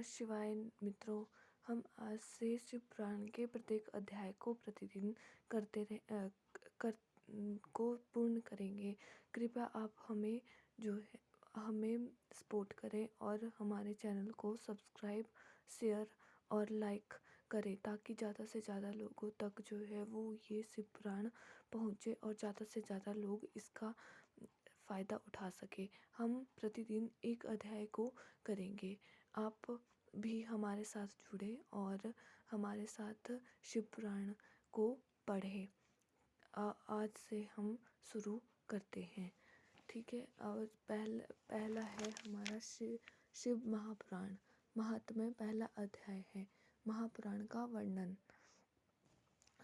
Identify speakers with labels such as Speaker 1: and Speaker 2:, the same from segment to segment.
Speaker 1: शिवाय मित्रों। हम आज से शिव पुराण के प्रत्येक अध्याय को प्रतिदिन करते रहे कर को पूर्ण करेंगे। कृपया आप हमें सपोर्ट करें और हमारे चैनल को सब्सक्राइब, शेयर और लाइक करें ताकि ज़्यादा से ज़्यादा लोगों तक वो ये शिव पुराण पहुँचे और ज़्यादा से ज़्यादा लोग इसका फ़ायदा उठा सके। हम प्रतिदिन एक अध्याय को करेंगे। आप भी हमारे साथ जुड़े और हमारे साथ शिव पुराण को पढ़ें। आज से हम शुरू करते हैं। ठीक है। और पहला है हमारा शिव महापुराण। महात्म्य पहला अध्याय है। महापुराण का वर्णन।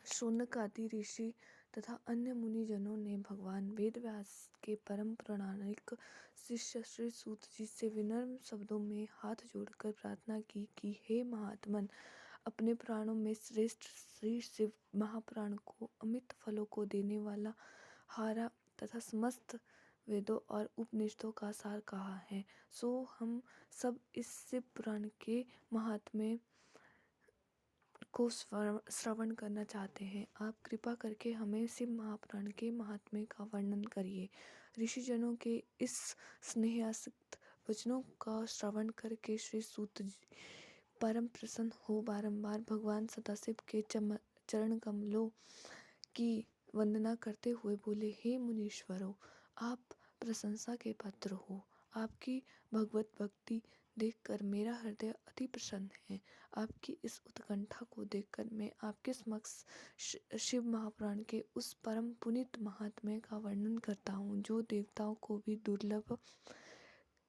Speaker 1: शौनक आदि ऋषि तथा अन्य मुनिजनों ने भगवान वेदव्यास के परम प्रामाणिक शिष्य श्री सूत जी से विनम्र शब्दों में हाथ जोड़कर प्रार्थना की कि हे महात्मन, अपने पुराणों में श्रेष्ठ श्री शिव महापुराण को अमित फलों को देने वाला हारा तथा समस्त वेदों और उपनिषदों का सार कहा है। सो हम सब इस शिव पुराण के महात्म्य को श्रवण करना चाहते हैं। आप कृपा करके हमें शिव महापुराण के महात्म्य का वर्णन करिए। ऋषिजनों के इस स्नेहासक्त वचनों का श्रवण करके श्री सूत जी परम प्रसन्न हो बारंबार भगवान सदाशिव के चरण कमलों की वंदना करते हुए बोले, हे मुनीश्वरों, आप प्रशंसा के पात्र हो। आपकी भगवत भक्ति देखकर मेरा हृदय अति प्रसन्न है। आपकी इस उत्कंठा को देखकर मैं आपके समक्ष शिव महापुराण के उस परम पुनीत महात्म्य का वर्णन करता हूँ जो देवताओं को भी दुर्लभ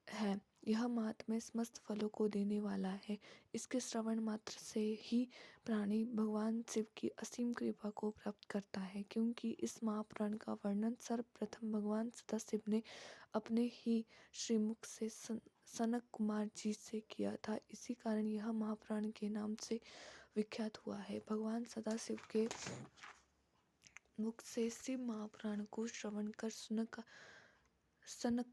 Speaker 1: है। यह महात्म्य समस्त फलों को देने वाला है। इसके श्रवण मात्र से ही प्राणी भगवान शिव की असीम कृपा को प्राप्त करता है, क्योंकि इस महापुराण का वर्णन सर्वप्रथम भगवान सदाशिव ने अपने ही श्रीमुख से सनक कुमार जी से किया था। इसी कारण यह महापुराण के नाम से विख्यात हुआ है। भगवान सदाशिव के मुख से शिव महापुराण को श्रवण कर सनक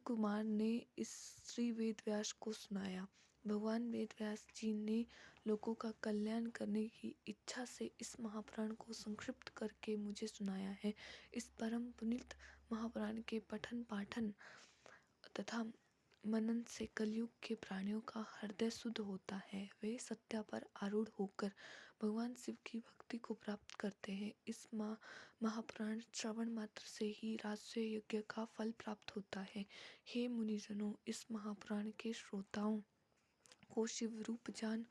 Speaker 1: कुमार ने इस श्री वेदव्यास को सुनाया। भगवान वेदव्यास जी ने लोगों का कल्याण करने की इच्छा से इस महापुराण को संक्षिप्त करके मुझे सुनाया है। इस परम पुनीत महापुराण के पठन पाठन तथा मनन से कलयुग के प्राणियों का हृदय शुद्ध होता है। वे सत्या पर आरूढ़ होकर भगवान शिव की भक्ति को प्राप्त करते हैं। इस महापुराण श्रवण मात्र से ही राजसूय यज्ञ का फल प्राप्त होता है। हे मुनिजनों, इस महापुराण के श्रोताओं को शिव रूप जान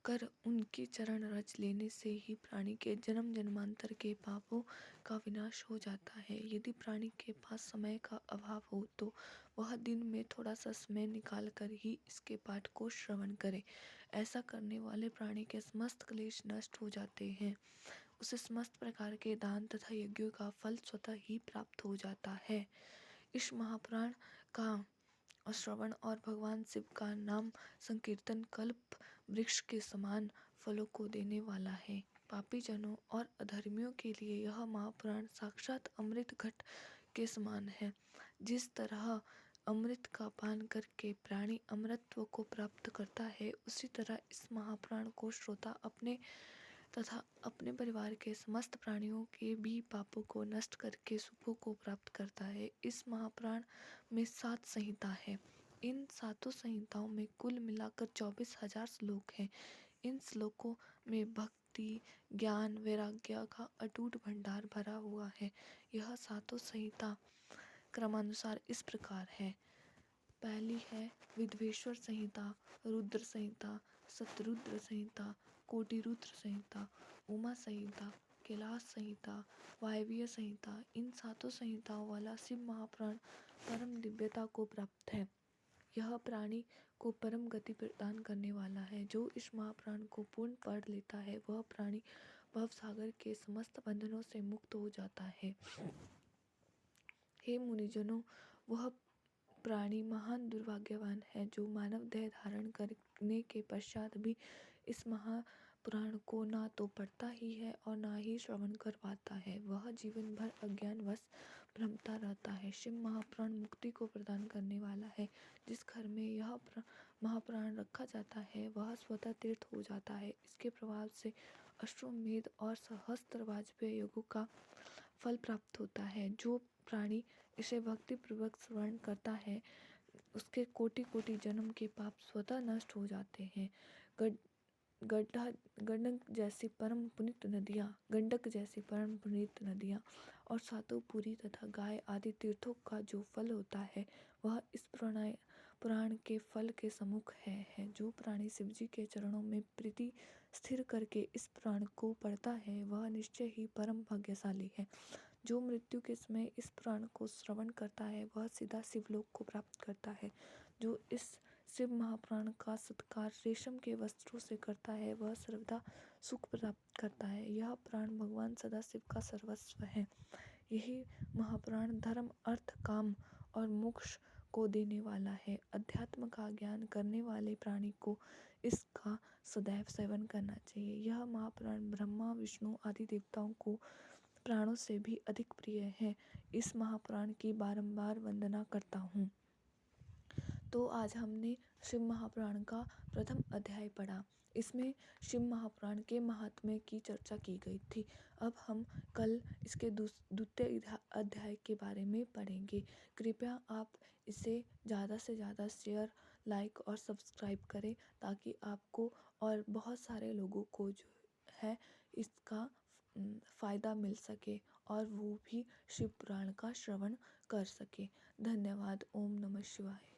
Speaker 1: कर उनके चरण रज लेने से ही प्राणी के जन्म जन्मांतर के पापों का विनाश हो जाता है। यदि प्राणी के पास समय का अभाव हो तो वह दिन में थोड़ा सा समय निकाल कर ही इसके पाठ को श्रवण करे। ऐसा करने वाले प्राणी के समस्त क्लेश नष्ट हो जाते हैं। उसे समस्त प्रकार के दान तथा यज्ञों का फल स्वतः ही प्राप्त हो जाता है। इस महापुराण का श्रवण और भगवान शिव का नाम संकीर्तन कल्प वृक्ष के समान फलों को देने वाला है। पापी जनों और अधर्मियों के लिए यह महापुराण साक्षात अमृत घट के समान है। जिस तरह अमृत का पान करके प्राणी अमरत्व को प्राप्त करता है, उसी तरह इस महापुराण को श्रोता अपने तथा अपने परिवार के समस्त प्राणियों के भी पापों को नष्ट करके सुखों को प्राप्त करता है। इस महापुराण में 7 संहिता है। इन 7 संहिताओं में कुल मिलाकर 24,000 श्लोक हैं। इन श्लोकों में भक्ति, ज्ञान, वैराग्य का अटूट भंडार भरा हुआ है। यह 7 संहिता क्रमानुसार इस प्रकार है। पहली है विद्वेश्वर संहिता, रुद्र संहिता, शतरुद्र संहिता, कोटिरुद्र संहिता, उमा संहिता, कैलाश संहिता, वायवीय संहिता। इन 7 संहिताओं वाला शिव महापुराण परम दिव्यता को प्राप्त है। यह प्राणी को परम गति प्रदान करने वाला है। जो इस महापुराण को पूर्ण पढ़ लेता है, वह प्राणी भवसागर के समस्त बंधनों से मुक्त हो जाता है। हे मुनिजनों, वह प्राणी महान दुर्भाग्यवान है जो मानव देह धारण करने के पश्चात भी इस महापुराण को ना तो पढ़ता ही है और ना ही श्रवण कर पाता है। वह जीवन भर अज्ञानवश भ्रमता रहता है। शिव महापुराण मुक्ति को प्रदान करने वाला है। जिस घर में यह महाप्राण रखा जाता है वह स्वतः तीर्थ हो जाता है। इसके प्रभाव से अश्वमेध और सहस्त्र वाजपेय योगों का फल प्राप्त होता है। जो प्राणी इसे भक्तिपूर्वक श्रवण करता है उसके कोटि कोटि जन्म के पाप स्वतः नष्ट हो जाते हैं। गड्ढा गंडक जैसी परम पुनीत नदियाँ और सातों पुरी तथा गाय आदि तीर्थों का जो फल होता है वह इस पुराण के फल के सम्मुख है। जो प्राणी शिवजी के चरणों में प्रीति स्थिर करके इस पुराण को पढ़ता है वह निश्चय ही परम भाग्यशाली है। जो मृत्यु के समय इस पुराण को श्रवण करता है वह सीधा शिवलोक को प्राप्त करता है। जो इस शिव महापुराण का सत्कार रेशम के वस्त्रों से करता है वह सर्वदा सुख प्राप्त करता है। यह पुराण भगवान सदाशिव का सर्वस्व है। यही महापुराण धर्म अर्थ काम और मोक्ष को देने वाला है। अध्यात्म का ज्ञान करने वाले प्राणी को इसका सदैव सेवन करना चाहिए। यह महापुराण ब्रह्मा विष्णु आदि देवताओं को प्राणों से भी अधिक प्रिय है। इस महापुराण की बारंबार वंदना करता हूँ। तो आज हमने शिव महापुराण का प्रथम अध्याय पढ़ा। इसमें शिव महापुराण के महात्म्य की चर्चा की गई थी। अब हम कल इसके द्वितीय अध्याय के बारे में पढ़ेंगे। कृपया आप इसे ज़्यादा से ज़्यादा शेयर, लाइक और सब्सक्राइब करें ताकि आपको और बहुत सारे लोगों को जो है इसका फ़ायदा मिल सके और वो भी शिव पुराण का श्रवण कर सके। धन्यवाद। ओम नमः शिवाय।